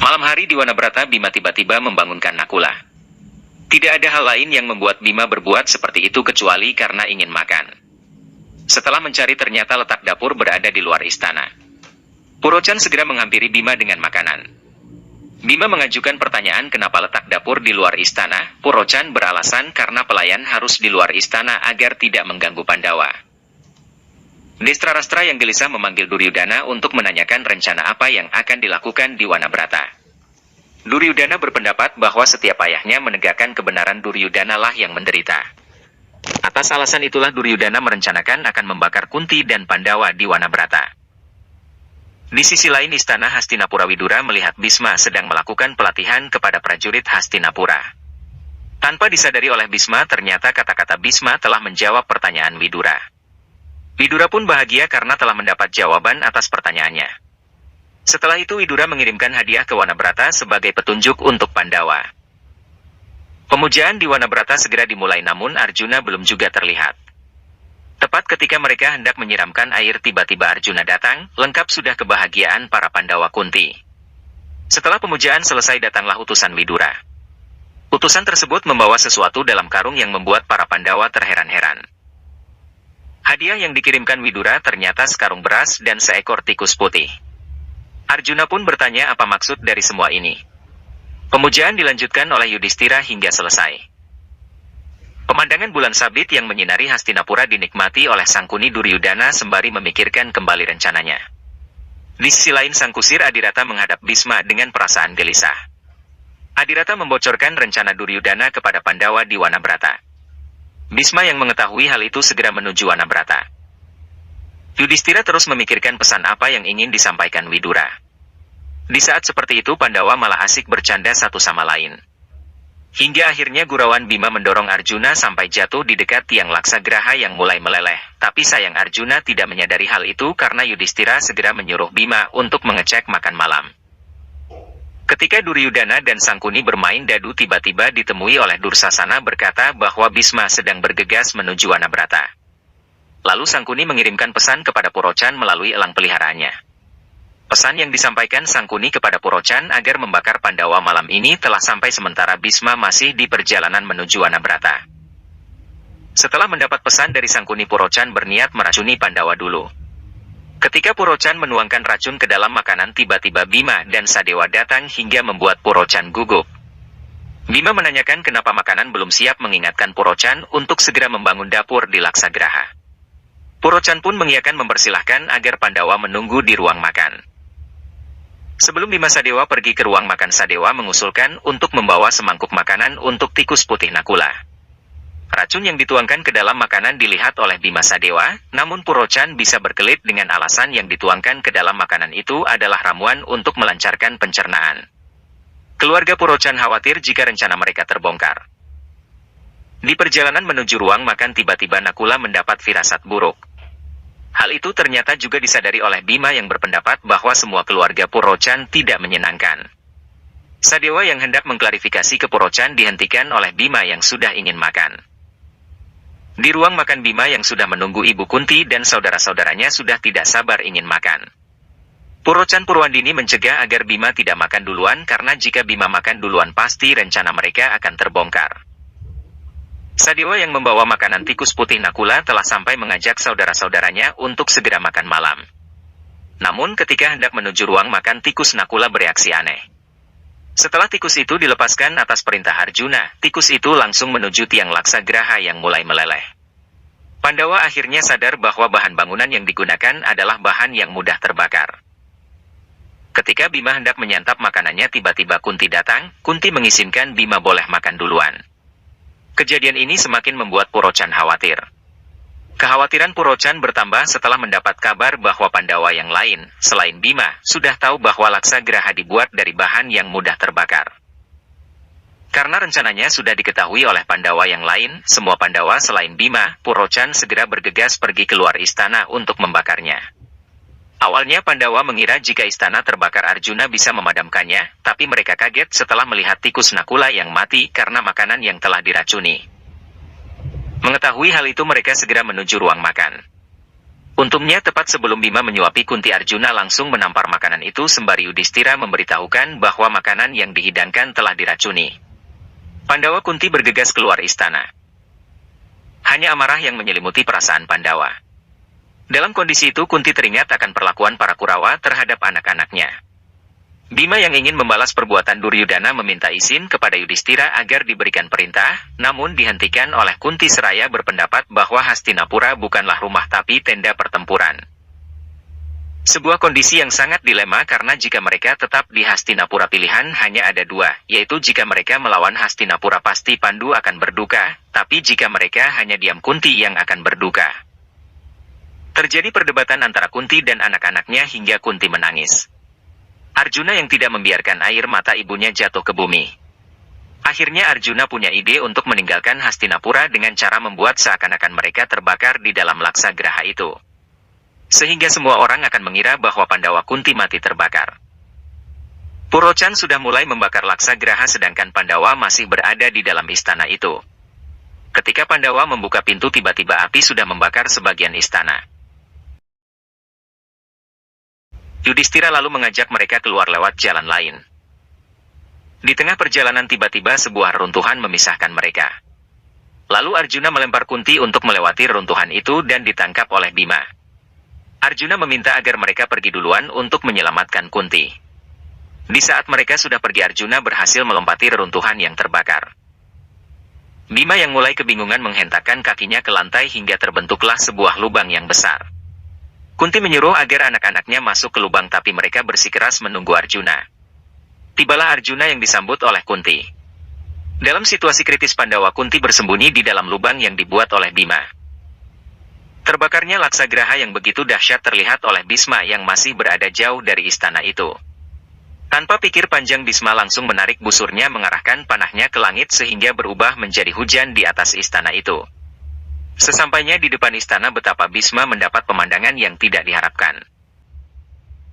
Malam hari di Wanabrata, Bima tiba-tiba membangunkan Nakula. Tidak ada hal lain yang membuat Bima berbuat seperti itu kecuali karena ingin makan. Setelah mencari, ternyata letak dapur berada di luar istana. Purochan segera menghampiri Bima dengan makanan. Bima mengajukan pertanyaan kenapa letak dapur di luar istana. Purochan beralasan karena pelayan harus di luar istana agar tidak mengganggu Pandawa. Destrarastra yang gelisah memanggil Duryudana untuk menanyakan rencana apa yang akan dilakukan di Wanabrata. Duryudana berpendapat bahwa setiap ayahnya menegakkan kebenaran, Duryudana lah yang menderita. Atas alasan itulah Duryudana merencanakan akan membakar Kunti dan Pandawa di Wanabrata. Di sisi lain, istana Hastinapura, Widura melihat Bisma sedang melakukan pelatihan kepada prajurit Hastinapura. Tanpa disadari oleh Bisma, ternyata kata-kata Bisma telah menjawab pertanyaan Widura. Widura pun bahagia karena telah mendapat jawaban atas pertanyaannya. Setelah itu Widura mengirimkan hadiah ke Wanabrata sebagai petunjuk untuk Pandawa. Pemujaan di Wanabrata segera dimulai, namun Arjuna belum juga terlihat. Tepat ketika mereka hendak menyiramkan air, tiba-tiba Arjuna datang, lengkap sudah kebahagiaan para Pandawa. Kunti. Setelah pemujaan selesai, datanglah utusan Widura. Utusan tersebut membawa sesuatu dalam karung yang membuat para Pandawa terheran-heran. Hadiah yang dikirimkan Widura ternyata sekarung beras dan seekor tikus putih. Arjuna pun bertanya apa maksud dari semua ini. Pemujaan dilanjutkan oleh Yudhistira hingga selesai. Pemandangan bulan sabit yang menyinari Hastinapura dinikmati oleh Sangkuni Duryudana sembari memikirkan kembali rencananya. Di sisi lain, Sang Kusir Adirata menghadap Bisma dengan perasaan gelisah. Adirata membocorkan rencana Duryudana kepada Pandawa di Wanabrata. Bisma yang mengetahui hal itu segera menuju Wanabrata. Yudhistira terus memikirkan pesan apa yang ingin disampaikan Widura. Di saat seperti itu Pandawa malah asik bercanda satu sama lain. Hingga akhirnya gurauan Bima mendorong Arjuna sampai jatuh di dekat tiang Laksagraha yang mulai meleleh. Tapi sayang Arjuna tidak menyadari hal itu karena Yudhistira segera menyuruh Bima untuk mengecek makan malam. Ketika Duryudana dan Sangkuni bermain dadu, tiba-tiba ditemui oleh Dursasana berkata bahwa Bisma sedang bergegas menuju Wanabrata. Lalu Sangkuni mengirimkan pesan kepada Purochan melalui elang peliharaannya. Pesan yang disampaikan Sangkuni kepada Purochan agar membakar Pandawa malam ini telah sampai, sementara Bisma masih di perjalanan menuju Wanabrata. Setelah mendapat pesan dari Sangkuni, Purochan berniat meracuni Pandawa dulu. Ketika Purochan menuangkan racun ke dalam makanan, tiba-tiba Bima dan Sadewa datang hingga membuat Purochan gugup. Bima menanyakan kenapa makanan belum siap, mengingatkan Purochan untuk segera membangun dapur di Laksagraha. Purochan pun mengiyakan, mempersilahkan agar Pandawa menunggu di ruang makan. Sebelum Bima Sadewa pergi ke ruang makan, Sadewa mengusulkan untuk membawa semangkuk makanan untuk tikus putih Nakula. Racun yang dituangkan ke dalam makanan dilihat oleh Bima Sadewa, namun Purochan bisa berkelit dengan alasan yang dituangkan ke dalam makanan itu adalah ramuan untuk melancarkan pencernaan. Keluarga Purochan khawatir jika rencana mereka terbongkar. Di perjalanan menuju ruang makan, tiba-tiba Nakula mendapat firasat buruk. Hal itu ternyata juga disadari oleh Bima yang berpendapat bahwa semua keluarga Purochan tidak menyenangkan. Sadewa yang hendak mengklarifikasi ke Purochan dihentikan oleh Bima yang sudah ingin makan. Di ruang makan, Bima yang sudah menunggu Ibu Kunti dan saudara-saudaranya sudah tidak sabar ingin makan. Purochan Purwandini mencegah agar Bima tidak makan duluan karena jika Bima makan duluan pasti rencana mereka akan terbongkar. Sadewa yang membawa makanan tikus putih Nakula telah sampai mengajak saudara-saudaranya untuk segera makan malam. Namun ketika hendak menuju ruang makan, tikus Nakula bereaksi aneh. Setelah tikus itu dilepaskan atas perintah Arjuna, tikus itu langsung menuju tiang Laksagraha yang mulai meleleh. Pandawa akhirnya sadar bahwa bahan bangunan yang digunakan adalah bahan yang mudah terbakar. Ketika Bima hendak menyantap makanannya, tiba-tiba Kunti datang. Kunti mengizinkan Bima boleh makan duluan. Kejadian ini semakin membuat Purochan khawatir. Kekhawatiran Purochan bertambah setelah mendapat kabar bahwa Pandawa yang lain, selain Bima, sudah tahu bahwa Laksagraha dibuat dari bahan yang mudah terbakar. Karena rencananya sudah diketahui oleh Pandawa yang lain, semua Pandawa selain Bima, Purochan segera bergegas pergi keluar istana untuk membakarnya. Awalnya Pandawa mengira jika istana terbakar Arjuna bisa memadamkannya, tapi mereka kaget setelah melihat tikus Nakula yang mati karena makanan yang telah diracuni. Mengetahui hal itu, mereka segera menuju ruang makan. Untungnya tepat sebelum Bima menyuapi Kunti, Arjuna langsung menampar makanan itu sembari Yudhistira memberitahukan bahwa makanan yang dihidangkan telah diracuni. Pandawa Kunti bergegas keluar istana. Hanya amarah yang menyelimuti perasaan Pandawa. Dalam kondisi itu Kunti teringat akan perlakuan para Kurawa terhadap anak-anaknya. Bima yang ingin membalas perbuatan Duryudana meminta izin kepada Yudhistira agar diberikan perintah, namun dihentikan oleh Kunti seraya berpendapat bahwa Hastinapura bukanlah rumah tapi tenda pertempuran. Sebuah kondisi yang sangat dilema karena jika mereka tetap di Hastinapura pilihan hanya ada dua, yaitu jika mereka melawan Hastinapura pasti Pandu akan berduka, tapi jika mereka hanya diam Kunti yang akan berduka. Terjadi perdebatan antara Kunti dan anak-anaknya hingga Kunti menangis. Arjuna yang tidak membiarkan air mata ibunya jatuh ke bumi. Akhirnya Arjuna punya ide untuk meninggalkan Hastinapura dengan cara membuat seakan-akan mereka terbakar di dalam laksa graha itu. Sehingga semua orang akan mengira bahwa Pandawa Kunti mati terbakar. Purochan sudah mulai membakar laksa graha sedangkan Pandawa masih berada di dalam istana itu. Ketika Pandawa membuka pintu tiba-tiba api sudah membakar sebagian istana. Yudhistira lalu mengajak mereka keluar lewat jalan lain. Di tengah perjalanan tiba-tiba sebuah reruntuhan memisahkan mereka. Lalu Arjuna melempar Kunti untuk melewati reruntuhan itu dan ditangkap oleh Bima. Arjuna meminta agar mereka pergi duluan untuk menyelamatkan Kunti. Di saat mereka sudah pergi Arjuna berhasil melompati reruntuhan yang terbakar. Bima yang mulai kebingungan menghentakkan kakinya ke lantai hingga terbentuklah sebuah lubang yang besar. Kunti menyuruh agar anak-anaknya masuk ke lubang tapi mereka bersikeras menunggu Arjuna. Tibalah Arjuna yang disambut oleh Kunti. Dalam situasi kritis Pandawa Kunti bersembunyi di dalam lubang yang dibuat oleh Bima. Terbakarnya laksa graha yang begitu dahsyat terlihat oleh Bisma yang masih berada jauh dari istana itu. Tanpa pikir panjang Bisma langsung menarik busurnya mengarahkan panahnya ke langit sehingga berubah menjadi hujan di atas istana itu. Sesampainya di depan istana betapa Bisma mendapat pemandangan yang tidak diharapkan.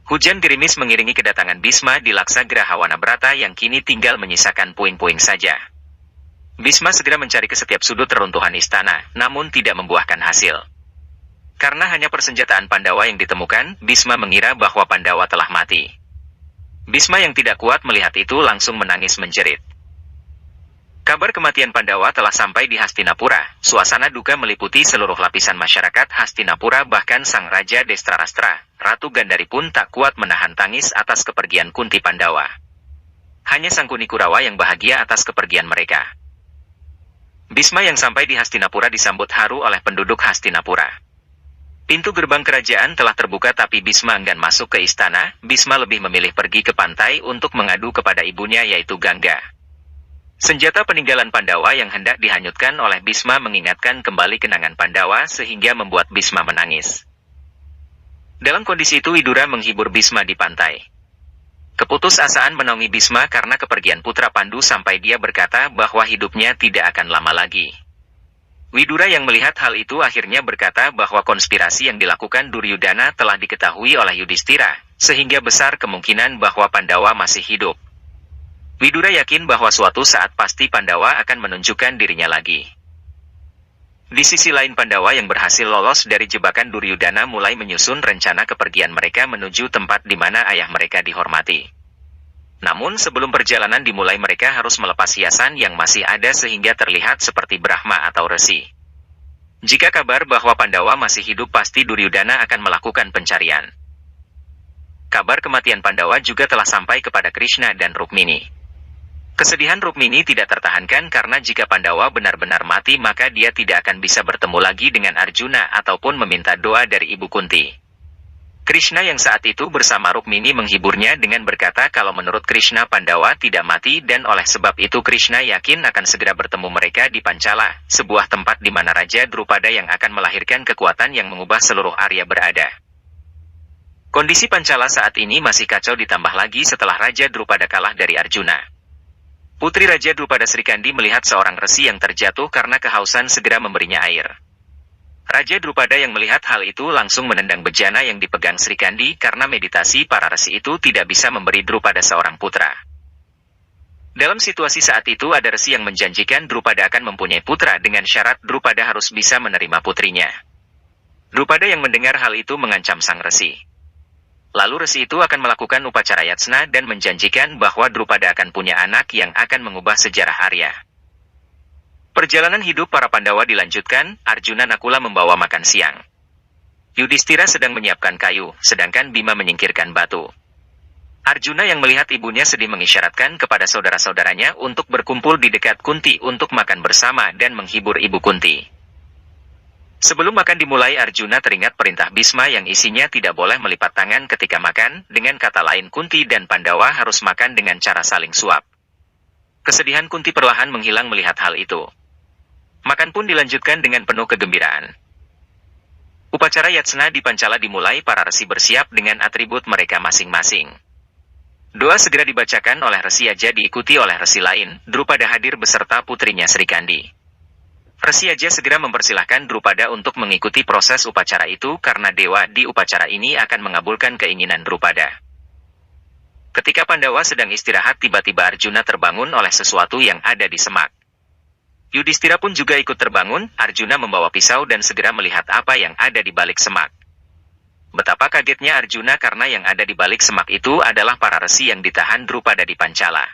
Hujan gerimis mengiringi kedatangan Bisma di laksa graha Wanabrata yang kini tinggal menyisakan puing-puing saja. Bisma segera mencari ke setiap sudut reruntuhan istana, namun tidak membuahkan hasil. Karena hanya persenjataan Pandawa yang ditemukan, Bisma mengira bahwa Pandawa telah mati. Bisma yang tidak kuat melihat itu langsung menangis menjerit. Kabar kematian Pandawa telah sampai di Hastinapura. Suasana duka meliputi seluruh lapisan masyarakat Hastinapura, bahkan Sang Raja Destrarastra, Ratu Gandhari pun tak kuat menahan tangis atas kepergian Kunti Pandawa. Hanya Sang Kuni Kurawa yang bahagia atas kepergian mereka. Bisma yang sampai di Hastinapura disambut haru oleh penduduk Hastinapura. Pintu gerbang kerajaan telah terbuka tapi Bisma enggan masuk ke istana. Bisma lebih memilih pergi ke pantai untuk mengadu kepada ibunya yaitu Gangga. Senjata peninggalan Pandawa yang hendak dihanyutkan oleh Bisma mengingatkan kembali kenangan Pandawa sehingga membuat Bisma menangis. Dalam kondisi itu Widura menghibur Bisma di pantai. Keputusasaan menaungi Bisma karena kepergian putra Pandu sampai dia berkata bahwa hidupnya tidak akan lama lagi. Widura yang melihat hal itu akhirnya berkata bahwa konspirasi yang dilakukan Duryudana telah diketahui oleh Yudhistira, sehingga besar kemungkinan bahwa Pandawa masih hidup. Widura yakin bahwa suatu saat pasti Pandawa akan menunjukkan dirinya lagi. Di sisi lain Pandawa yang berhasil lolos dari jebakan Duryudana mulai menyusun rencana kepergian mereka menuju tempat di mana ayah mereka dihormati. Namun sebelum perjalanan dimulai mereka harus melepas hiasan yang masih ada sehingga terlihat seperti Brahma atau Resi. Jika kabar bahwa Pandawa masih hidup pasti Duryudana akan melakukan pencarian. Kabar kematian Pandawa juga telah sampai kepada Krishna dan Rukmini. Kesedihan Rukmini tidak tertahankan karena jika Pandawa benar-benar mati maka dia tidak akan bisa bertemu lagi dengan Arjuna ataupun meminta doa dari Ibu Kunti. Krishna yang saat itu bersama Rukmini menghiburnya dengan berkata kalau menurut Krishna Pandawa tidak mati dan oleh sebab itu Krishna yakin akan segera bertemu mereka di Pancala, sebuah tempat di mana Raja Drupada yang akan melahirkan kekuatan yang mengubah seluruh Arya berada. Kondisi Pancala saat ini masih kacau ditambah lagi setelah Raja Drupada kalah dari Arjuna. Putri Raja Drupada Srikandi melihat seorang resi yang terjatuh karena kehausan segera memberinya air. Raja Drupada yang melihat hal itu langsung menendang bejana yang dipegang Srikandi karena meditasi para resi itu tidak bisa memberi Drupada seorang putra. Dalam situasi saat itu ada resi yang menjanjikan Drupada akan mempunyai putra dengan syarat Drupada harus bisa menerima putrinya. Drupada yang mendengar hal itu mengancam sang resi. Lalu resi itu akan melakukan upacara yatsna dan menjanjikan bahwa Drupada akan punya anak yang akan mengubah sejarah Arya. Perjalanan hidup para Pandawa dilanjutkan, Arjuna Nakula membawa makan siang. Yudhistira sedang menyiapkan kayu, sedangkan Bima menyingkirkan batu. Arjuna yang melihat ibunya sedih mengisyaratkan kepada saudara-saudaranya untuk berkumpul di dekat Kunti untuk makan bersama dan menghibur ibu Kunti. Sebelum makan dimulai, Arjuna teringat perintah Bisma yang isinya tidak boleh melipat tangan ketika makan, dengan kata lain Kunti dan Pandawa harus makan dengan cara saling suap. Kesedihan Kunti perlahan menghilang melihat hal itu. Makan pun dilanjutkan dengan penuh kegembiraan. Upacara yatsna di Pancala dimulai, para resi bersiap dengan atribut mereka masing-masing. Doa segera dibacakan oleh Resi Aja diikuti oleh resi lain, Drupada hadir beserta putrinya Sri Kandi. Resi Aja segera mempersilahkan Drupada untuk mengikuti proses upacara itu karena dewa di upacara ini akan mengabulkan keinginan Drupada. Ketika Pandawa sedang istirahat, tiba-tiba Arjuna terbangun oleh sesuatu yang ada di semak. Yudhistira pun juga ikut terbangun. Arjuna membawa pisau dan segera melihat apa yang ada di balik semak. Betapa kagetnya Arjuna karena yang ada di balik semak itu adalah para resi yang ditahan Drupada di Pancala.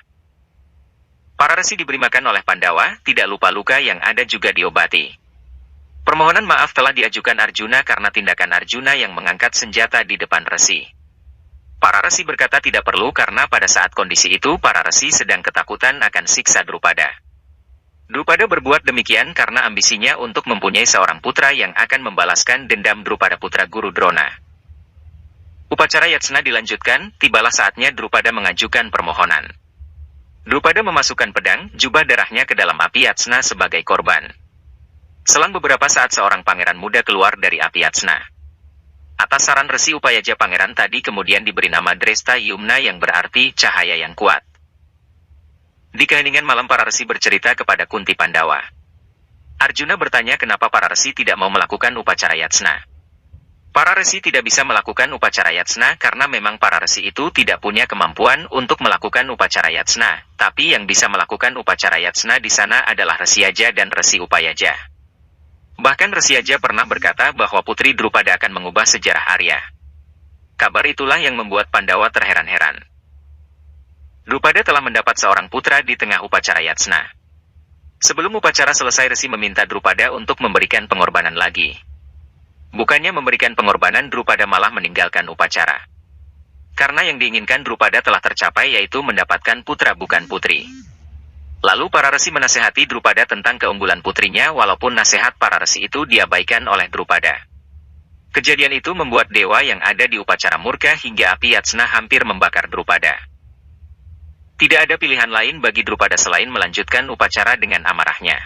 Para resi diberi makan oleh Pandawa, tidak lupa luka yang ada juga diobati. Permohonan maaf telah diajukan Arjuna karena tindakan Arjuna yang mengangkat senjata di depan resi. Para resi berkata tidak perlu karena pada saat kondisi itu para resi sedang ketakutan akan siksa Drupada. Drupada berbuat demikian karena ambisinya untuk mempunyai seorang putra yang akan membalaskan dendam Drupada putra Guru Drona. Upacara yatsna dilanjutkan, tibalah saatnya Drupada mengajukan permohonan. Drupada memasukkan pedang, jubah darahnya ke dalam api yatsna sebagai korban. Selang beberapa saat seorang pangeran muda keluar dari api yatsna. Atas saran Resi Upayaja, pangeran tadi kemudian diberi nama Dresta Yumna yang berarti cahaya yang kuat. Di keheningan malam para resi bercerita kepada Kunti Pandawa. Arjuna bertanya kenapa para resi tidak mau melakukan upacara yatsna. Para resi tidak bisa melakukan upacara yatsna karena memang para resi itu tidak punya kemampuan untuk melakukan upacara yatsna, tapi yang bisa melakukan upacara yatsna di sana adalah Resi Aja dan Resi Upayaja. Bahkan Resi Aja pernah berkata bahwa putri Drupada akan mengubah sejarah Arya. Kabar itulah yang membuat Pandawa terheran-heran. Drupada telah mendapat seorang putra di tengah upacara yatsna. Sebelum upacara selesai, resi meminta Drupada untuk memberikan pengorbanan lagi. Bukannya memberikan pengorbanan, Drupada malah meninggalkan upacara. Karena yang diinginkan Drupada telah tercapai, yaitu mendapatkan putra bukan putri. Lalu para resi menasehati Drupada tentang keunggulan putrinya, walaupun nasihat para resi itu diabaikan oleh Drupada. Kejadian itu membuat dewa yang ada di upacara murka hingga api yatsna hampir membakar Drupada. Tidak ada pilihan lain bagi Drupada selain melanjutkan upacara dengan amarahnya.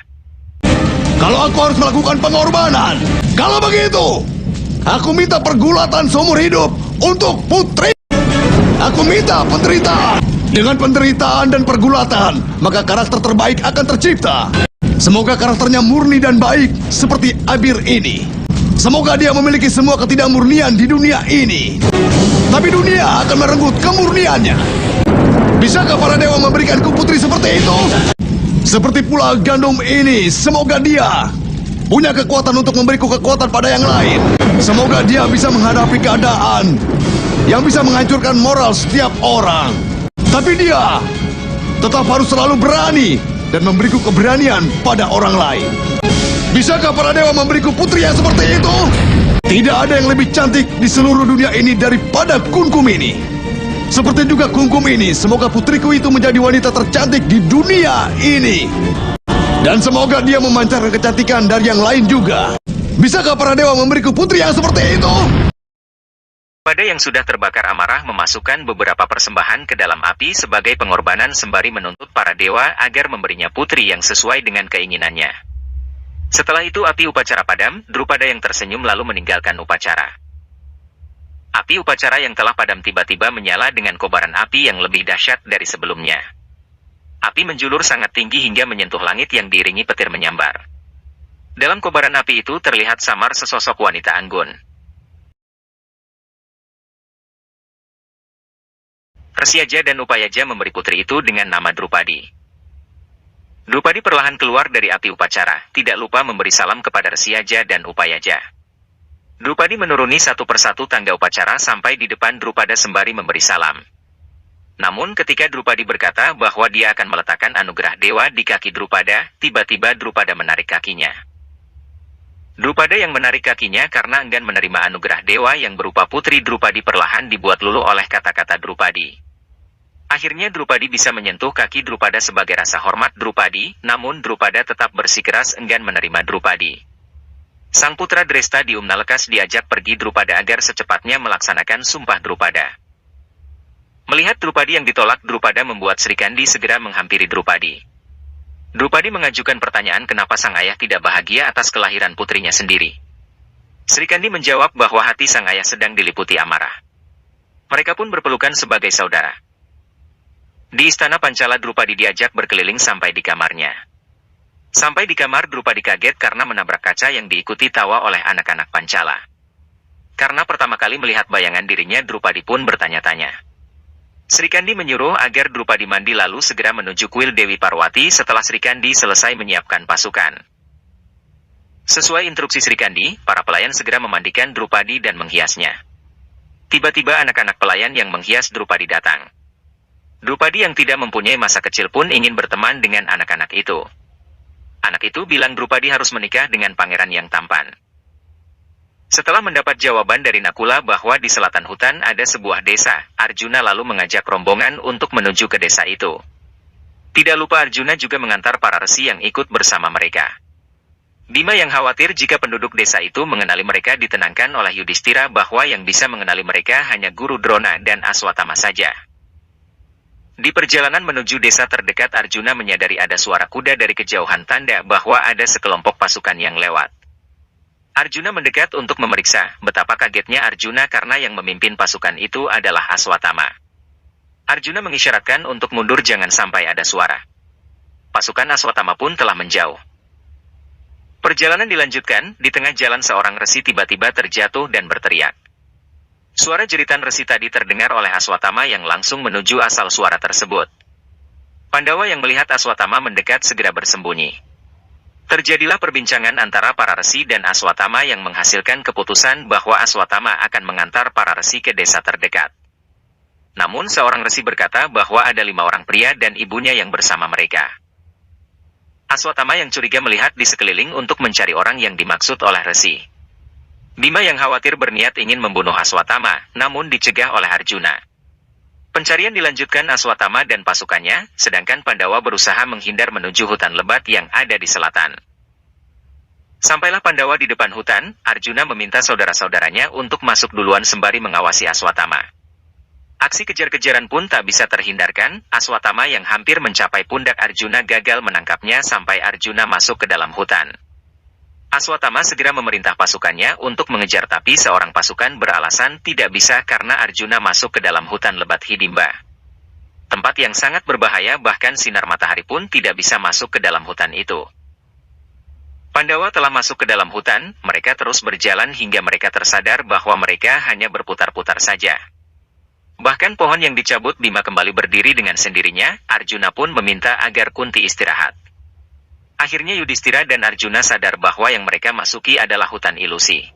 Kalau aku harus melakukan pengorbanan, kalau begitu, aku minta pergulatan seumur hidup untuk putri. Aku minta penderitaan. Dengan penderitaan dan pergulatan, maka karakter terbaik akan tercipta. Semoga karakternya murni dan baik seperti Abir ini. Semoga dia memiliki semua ketidakmurnian di dunia ini. Tapi dunia akan merenggut kemurniannya. Bisakah para dewa memberikanku putri seperti itu? Seperti pula gandum ini, semoga dia punya kekuatan untuk memberiku kekuatan pada yang lain. Semoga dia bisa menghadapi keadaan yang bisa menghancurkan moral setiap orang. Tapi dia tetap harus selalu berani dan memberiku keberanian pada orang lain. Bisakah para dewa memberiku putri yang seperti itu? Tidak ada yang lebih cantik di seluruh dunia ini daripada Kumkum ini. Seperti juga Kumkum ini, semoga putriku itu menjadi wanita tercantik di dunia ini. Dan semoga dia memancarkan kecantikan dari yang lain juga. Bisakah para dewa memberiku putri yang seperti itu? Pada yang sudah terbakar amarah memasukkan beberapa persembahan ke dalam api sebagai pengorbanan sembari menuntut para dewa agar memberinya putri yang sesuai dengan keinginannya. Setelah itu api upacara padam, Drupada yang tersenyum lalu meninggalkan upacara. Api upacara yang telah padam tiba-tiba menyala dengan kobaran api yang lebih dahsyat dari sebelumnya. Api menjulur sangat tinggi hingga menyentuh langit yang diiringi petir menyambar. Dalam kobaran api itu terlihat samar sesosok wanita anggun. Resi Aja dan Upayaja memberi putri itu dengan nama Drupadi. Drupadi perlahan keluar dari api upacara, tidak lupa memberi salam kepada Resi Aja dan Upayaja. Drupadi menuruni satu persatu tangga upacara sampai di depan Drupada sembari memberi salam. Namun ketika Drupadi berkata bahwa dia akan meletakkan anugerah dewa di kaki Drupada, tiba-tiba Drupada menarik kakinya. Drupada yang menarik kakinya karena enggan menerima anugerah dewa yang berupa putri Drupadi perlahan dibuat luluh oleh kata-kata Drupadi. Akhirnya Drupadi bisa menyentuh kaki Drupada sebagai rasa hormat Drupadi, namun Drupada tetap bersikeras enggan menerima Drupadi. Sang putra Dresta di Nalekas diajak pergi Drupada agar secepatnya melaksanakan sumpah Drupada. Melihat Drupadi yang ditolak, Drupada membuat Srikandi segera menghampiri Drupadi. Drupadi mengajukan pertanyaan kenapa sang ayah tidak bahagia atas kelahiran putrinya sendiri. Srikandi menjawab bahwa hati sang ayah sedang diliputi amarah. Mereka pun berpelukan sebagai saudara. Di istana Pancala, Drupadi diajak berkeliling sampai di kamarnya. Sampai di kamar, Drupadi kaget karena menabrak kaca yang diikuti tawa oleh anak-anak Pancala. Karena pertama kali melihat bayangan dirinya, Drupadi pun bertanya-tanya. Srikandi menyuruh agar Drupadi mandi lalu segera menuju kuil Dewi Parwati setelah Srikandi selesai menyiapkan pasukan. Sesuai instruksi Srikandi, para pelayan segera memandikan Drupadi dan menghiasnya. Tiba-tiba anak-anak pelayan yang menghias Drupadi datang. Drupadi yang tidak mempunyai masa kecil pun ingin berteman dengan anak-anak itu. Anak itu bilang Drupadi harus menikah dengan pangeran yang tampan. Setelah mendapat jawaban dari Nakula bahwa di selatan hutan ada sebuah desa, Arjuna lalu mengajak rombongan untuk menuju ke desa itu. Tidak lupa Arjuna juga mengantar para resi yang ikut bersama mereka. Bima yang khawatir jika penduduk desa itu mengenali mereka ditenangkan oleh Yudhistira bahwa yang bisa mengenali mereka hanya Guru Drona dan Aswatama saja. Di perjalanan menuju desa terdekat, Arjuna menyadari ada suara kuda dari kejauhan, tanda bahwa ada sekelompok pasukan yang lewat. Arjuna mendekat untuk memeriksa. Betapa kagetnya Arjuna karena yang memimpin pasukan itu adalah Aswatama. Arjuna mengisyaratkan untuk mundur jangan sampai ada suara. Pasukan Aswatama pun telah menjauh. Perjalanan dilanjutkan, di tengah jalan seorang resi tiba-tiba terjatuh dan berteriak. Suara jeritan resi tadi terdengar oleh Aswatama yang langsung menuju asal suara tersebut. Pandawa yang melihat Aswatama mendekat segera bersembunyi. Terjadilah perbincangan antara para resi dan Aswatama yang menghasilkan keputusan bahwa Aswatama akan mengantar para resi ke desa terdekat. Namun seorang resi berkata bahwa ada 5 orang pria dan ibunya yang bersama mereka. Aswatama yang curiga melihat di sekeliling untuk mencari orang yang dimaksud oleh resi. Bima yang khawatir berniat ingin membunuh Aswatama, namun dicegah oleh Arjuna. Pencarian dilanjutkan Aswatama dan pasukannya, sedangkan Pandawa berusaha menghindar menuju hutan lebat yang ada di selatan. Sampailah Pandawa di depan hutan, Arjuna meminta saudara-saudaranya untuk masuk duluan sembari mengawasi Aswatama. Aksi kejar-kejaran pun tak bisa terhindarkan, Aswatama yang hampir mencapai pundak Arjuna gagal menangkapnya sampai Arjuna masuk ke dalam hutan. Aswatama segera memerintah pasukannya untuk mengejar, tapi seorang pasukan beralasan tidak bisa karena Arjuna masuk ke dalam hutan lebat Hidimba. Tempat yang sangat berbahaya, bahkan sinar matahari pun tidak bisa masuk ke dalam hutan itu. Pandawa telah masuk ke dalam hutan, mereka terus berjalan hingga mereka tersadar bahwa mereka hanya berputar-putar saja. Bahkan pohon yang dicabut Bima kembali berdiri dengan sendirinya, Arjuna pun meminta agar Kunti istirahat. Akhirnya Yudhistira dan Arjuna sadar bahwa yang mereka masuki adalah hutan ilusi.